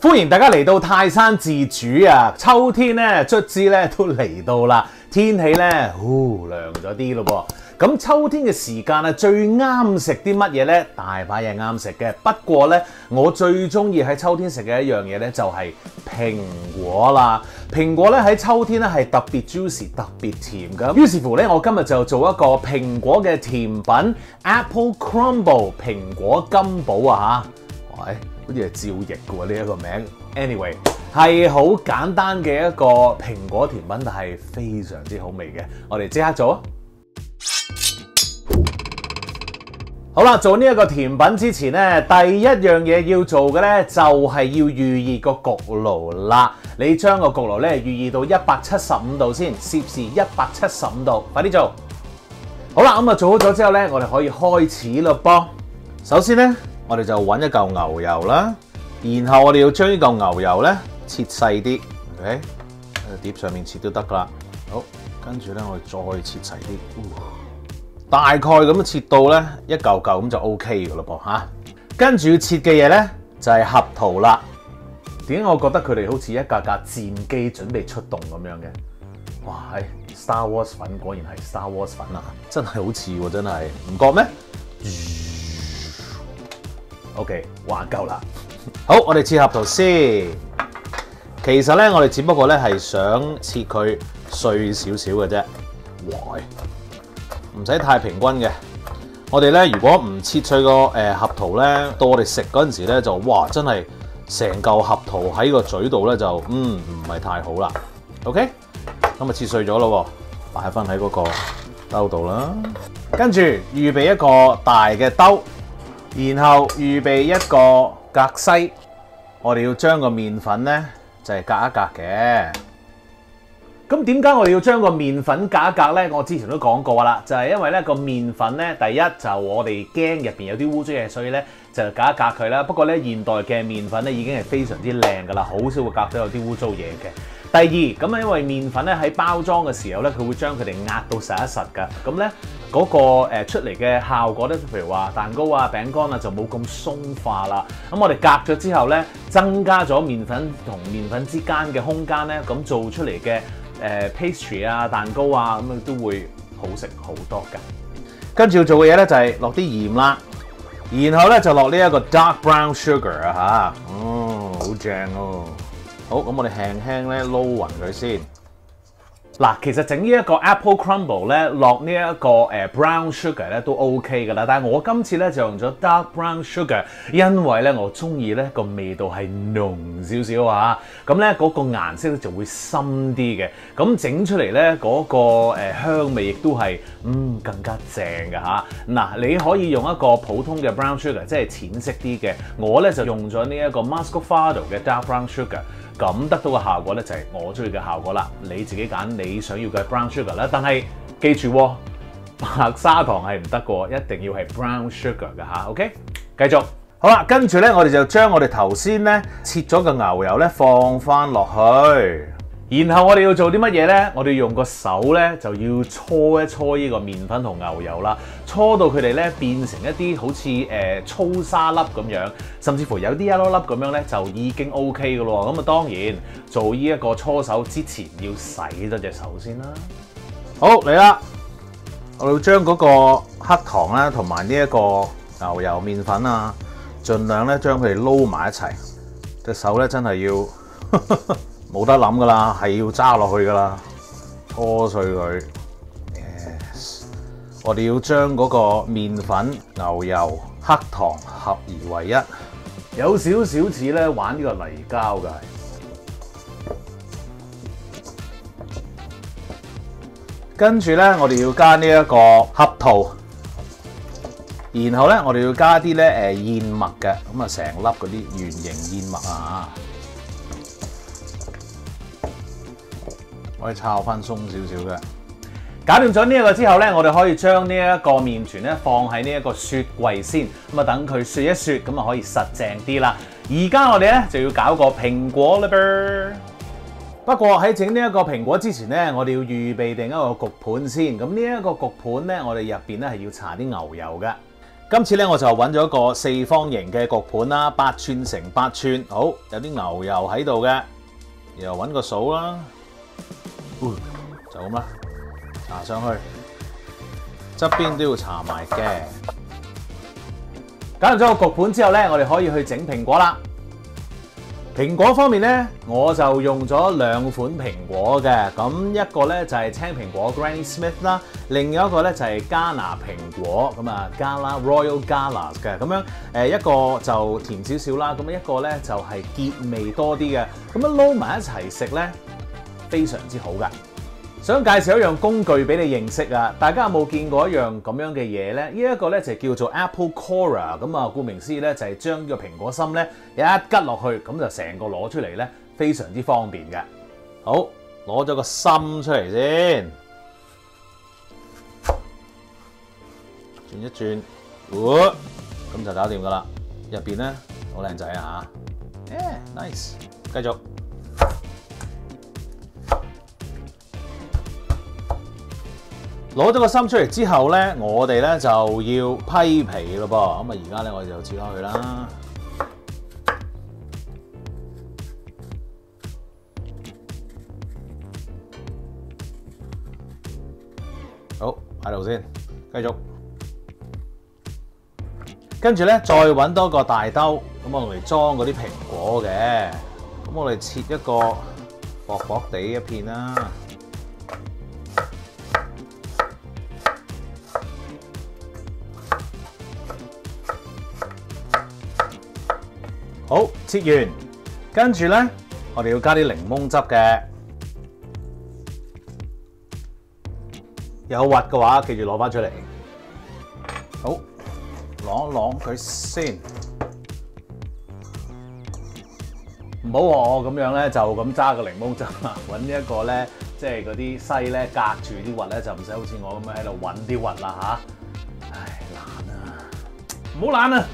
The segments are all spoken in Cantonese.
歡迎大家嚟到泰山自主啊！秋天咧卒之咧都嚟到啦，天氣咧涼咗啲咯噃。咁秋天嘅時間啊，最啱食啲乜嘢呢？大把嘢啱食嘅。不過呢，我最中意喺秋天食嘅一樣嘢呢，就係蘋果啦。蘋果咧喺秋天咧係特別 juicy、特別甜㗎。於是乎呢，我今日就做一個蘋果嘅甜品 Apple Crumble 蘋果金寶啊嚇！喂，好似係趙譯嘅喎呢一個名。Anyway， 係好簡單嘅一個蘋果甜品，但係非常之好味嘅。我哋即刻做啊！好啦，做呢一個甜品之前呢，第一樣嘢要做嘅呢，就係要預熱個焗爐啦。你將個焗爐呢預熱到175度先，攝氏175度，快啲做。好啦，咁啊做好咗之後呢，我哋可以開始咯噃。首先呢，我哋就揾一嚿牛油啦，然後我哋要將呢嚿牛油呢切細啲 ，OK， 喺碟上面切都得噶啦。好，跟住呢，我哋再切細啲。大概咁樣切到咧一嚿嚿咁就 OK 嘅咯噃嚇，跟住要切嘅嘢咧就係合桃啦。點解我覺得佢哋好似一架架戰機準備出動咁樣嘅？哇！係 Star Wars 粉，果然係 Star Wars 粉啊！真係好似喎，真係唔覺咩？OK， 哇夠啦！好，我哋切合桃先。其實咧，我哋只不過咧係想切佢碎少少嘅啫。哇！唔使太平均嘅，我哋咧如果唔切碎個合桃咧，到我哋食嗰陣時咧就哇真係成嚿合桃喺個嘴度咧就唔係太好啦。OK， 咁啊切碎咗咯，擺翻喺嗰個兜度啦。跟住預備一個大嘅兜，然後預備一個格篩，我哋要將個麵粉咧就係隔一格嘅。咁點解我哋要將個麵粉隔一格呢？我之前都講過啦，就係因為呢個麵粉呢，第一就我哋驚入邊有啲污糟嘢，所以呢就隔一格佢啦。不過呢，現代嘅麵粉呢已經係非常之靚噶啦，好少會隔到有啲污糟嘢嘅。第二咁因為麵粉呢喺包裝嘅時候呢，佢會將佢哋壓到實一實噶，咁呢嗰個出嚟嘅效果呢，譬如話蛋糕啊、餅乾啊就冇咁鬆化啦。咁我哋隔咗之後呢，增加咗麵粉同麵粉之間嘅空間呢，咁做出嚟嘅pastry 啊、蛋糕啊咁樣都會好食好多㗎。跟住要做嘅嘢咧就係落啲鹽啦，然後咧就落呢一個 dark brown sugar 啊嚇，好正哦。好，咁我哋輕輕咧撈勻佢先。嗱，其實整呢一個 apple crumble 咧，落呢一個brown sugar 咧都 OK 㗎啦。但係我今次咧就用咗 dark brown sugar， 因為咧我中意咧個味道係濃少少啊。咁咧嗰個顏色咧就會深啲嘅。咁整出嚟咧嗰個香味亦都係更加正㗎嚇。嗱，你可以用一個普通嘅 brown sugar， 即係淺色啲嘅。我咧就用咗呢一個 Muscovado 嘅 dark brown sugar。咁得到嘅效果咧就係我中意嘅效果啦，你自己揀你想要嘅 brown sugar 啦。但係記住喎，白砂糖係唔得嘅，一定要係 brown sugar 嘅嚇。OK， 繼續。好啦，跟住咧我哋就將我哋頭先咧切咗嘅牛油咧放翻落去。然後我哋要做啲乜嘢呢？我哋用個手咧就要搓一搓呢個麵粉同牛油啦，搓到佢哋咧變成一啲好似粗沙粒咁樣，甚至乎有啲一粒粒咁樣咧就已經 OK 嘅咯。咁啊當然做呢一個搓手之前要洗咗隻手先啦。好，嚟啦，我哋要將嗰個黑糖啦同埋呢一個牛油麵粉啊，盡量咧將佢哋撈埋一齊。隻手咧真係要冇得諗噶啦，係要揸落去噶啦，搓碎佢。Yes， 我哋要將嗰個麵粉、牛油、黑糖合而為一，有少少似咧玩呢個泥膠嘅。跟住咧，我哋要加呢一個合桃，然後咧我哋要加啲咧燕麥嘅，咁啊成粒嗰啲圓形燕麥啊。可以炒翻鬆少少嘅。搞掂咗呢一個之後咧，我哋可以將呢一個麵團咧放喺呢一個雪櫃先，咁啊等佢雪一雪，咁啊可以實淨啲啦。而家我哋咧就要搞個蘋果啦噃。不過喺整呢一個蘋果之前咧，我哋要預備定一個焗盤先。咁呢一個焗盤咧，我哋入邊咧係要搽啲牛油嘅。今次咧我就揾咗一個四方形嘅焗盤啦，8寸乘8寸，好有啲牛油喺度嘅，然後揾個掃啦，就咁啦，搽上去，側邊都要搽埋嘅。搞完咗個焗盤之後咧，我哋可以去整蘋果啦。蘋果方面咧，我就用咗2款蘋果嘅，咁一個咧就係青蘋果 Granny Smith 啦，另一個咧就係加拿蘋果，咁啊 Gala Royal Galas 嘅，咁樣一個就甜少少啦，咁一個咧就係澀味多啲嘅，咁樣撈埋一齊食咧，非常之好噶。想介紹一樣工具俾你認識啊！大家有冇見過一樣咁樣嘅嘢咧？呢一個咧就叫做 Apple Corer， 咁啊顧名思義咧就係將個蘋果心咧一吉落去，咁就成個攞出嚟咧，非常之方便嘅。好，攞咗個心出嚟先，轉一轉，咁就搞掂噶啦。入邊咧好靚仔啊嚇，nice， 繼續。攞咗個心出嚟之後咧，我哋咧就要批皮咯噃。咁啊，而家咧我哋就切開佢啦。好，喺度先，繼續。跟住咧，再揾多個大兜，咁我嚟裝嗰啲蘋果嘅。咁我哋切一個薄薄地一片啦。好，切完，跟住咧，我哋要加啲檸檬汁嘅。有核嘅話，記住攞翻出嚟。好，啷啷佢先，唔好學我咁樣咧，就咁揸個檸檬汁啊！揾一個咧，即係嗰啲篩咧隔住啲核咧，就唔使好似我咁樣喺度揾啲核啦嚇。唉，懶啊，唔好懶啊！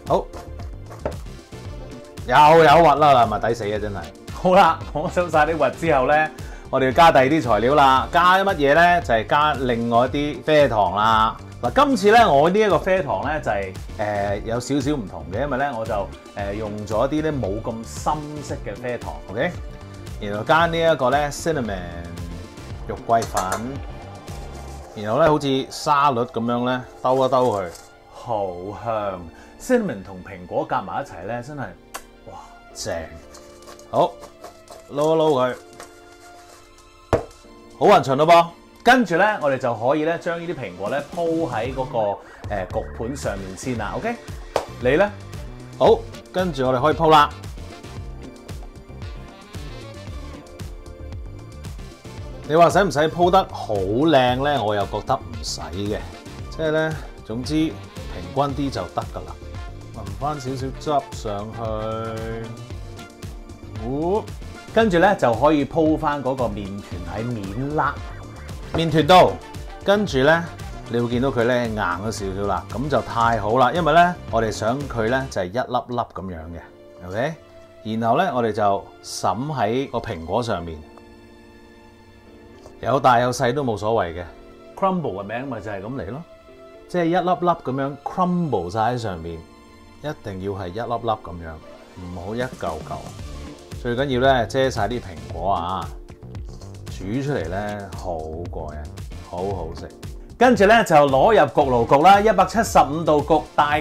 好。又有核啦，咪抵死啊！真係。好啦，攞走晒啲核之後咧，我哋要加第二啲材料啦。加乜嘢咧？就係加另外一啲啡糖啦。嗱，今次咧我呢一個啡糖咧就係有少少唔同嘅，因為咧我就用咗一啲咧冇咁深色嘅啡糖 ，OK？ 然後加呢一個咧 cinnamon 肉桂粉，然後咧好似沙律咁樣咧兜一兜佢，好香。cinnamon 同蘋果夾埋一齊咧，真係〜哇，正！好，撈一撈佢，好勻循咯噃。跟住咧，我哋就可以咧將呢啲蘋果咧鋪喺嗰個焗盤上面先啦。OK， 你咧？好，跟住我哋可以鋪啦。你話使唔使鋪得好靚咧？我又覺得唔使嘅，即係咧，總之平均啲就得㗎啦。淋翻少少汁上去，跟住咧就可以鋪翻嗰個麵團喺面啦，麵團度，跟住咧你會見到佢咧硬咗少少啦，咁就太好啦，因為咧我哋想佢咧就係一粒粒咁樣嘅 ，OK， 然後咧我哋就揼喺個蘋果上面，有大有細都冇所謂嘅 ，crumble 嘅名咪就係咁嚟咯，即係一粒粒咁樣 crumble 晒喺上面。一定要係一粒粒咁樣，唔好一嚿嚿。最緊要咧遮晒啲蘋果啊，煮出嚟咧好過癮，好好食。跟住咧就攞入焗爐焗啦，175度焗大概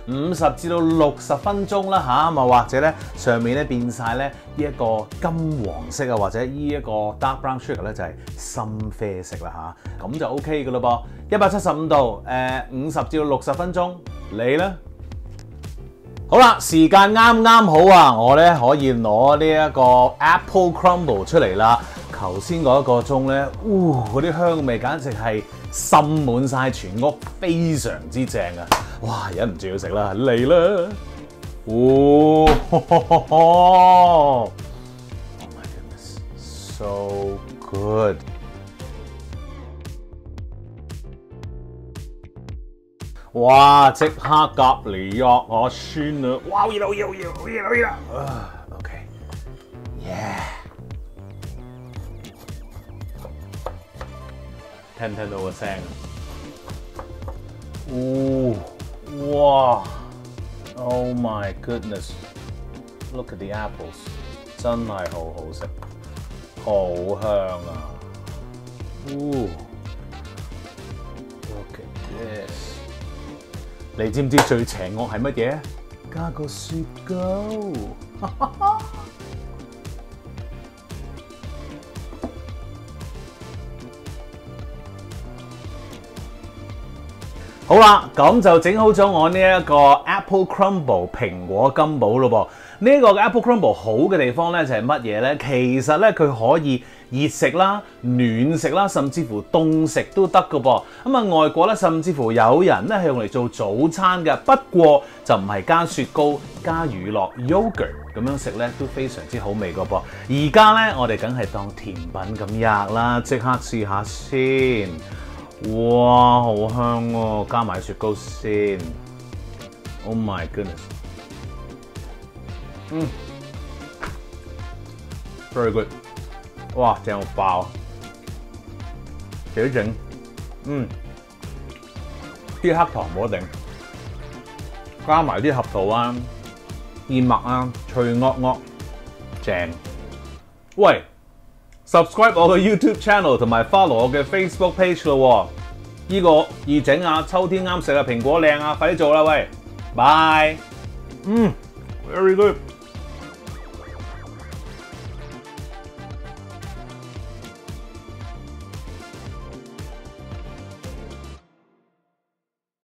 50至到60分鐘啦嚇，咪或者咧上面咧變晒咧呢一個金黃色啊，或者呢一個 dark brown sugar 咧就係深啡色啦嚇，咁就 OK 嘅咯噃。175度50至到60分鐘，你咧？好啦，時間啱啱好啊！我咧可以攞呢一個 Apple Crumble 出嚟啦。頭先嗰1個鐘咧，嗰啲香味簡直係滲滿晒全屋，非常之正啊！哇，忍唔住要食啦，嚟啦！Oh my goodness, so good！哇！即刻夾嚟約我孫啦！哇！熱啦！OK，yeah， 聽唔聽到個聲？哦，哇 ！Oh my goodness! Look at the apples， 真係好好食，好香啊！哦 ，Look at this！ 你知唔知最邪惡係乜嘢？加個雪糕。好啦，咁就整好咗我呢一個 Apple Crumble 蘋果金寶咯噃。呢個 Apple Crumble 好嘅地方咧就係乜嘢咧？其實咧佢可以熱食啦、暖食啦，甚至乎凍食都得㗎噃。咁啊，外國咧甚至乎有人咧係用嚟做早餐嘅，不過就唔係加雪糕、加乳酪 yogurt 咁樣食咧都非常之好味㗎噃。而家咧我哋梗係當甜品咁吔啦，即刻試下先。哇，好香喎！加埋雪糕先 ，Oh my goodness， very good， 哇，正到爆，幾整，啲黑糖冇得頂，加埋啲合桃啊、燕麥啊，脆噏噏，正，喂！ subscribe 我嘅 YouTube channel 同埋 follow 我嘅 Facebook page 咯喎，呢個易整啊，秋天啱食啊，蘋果靚啊，快啲做啦喂，bye，very good。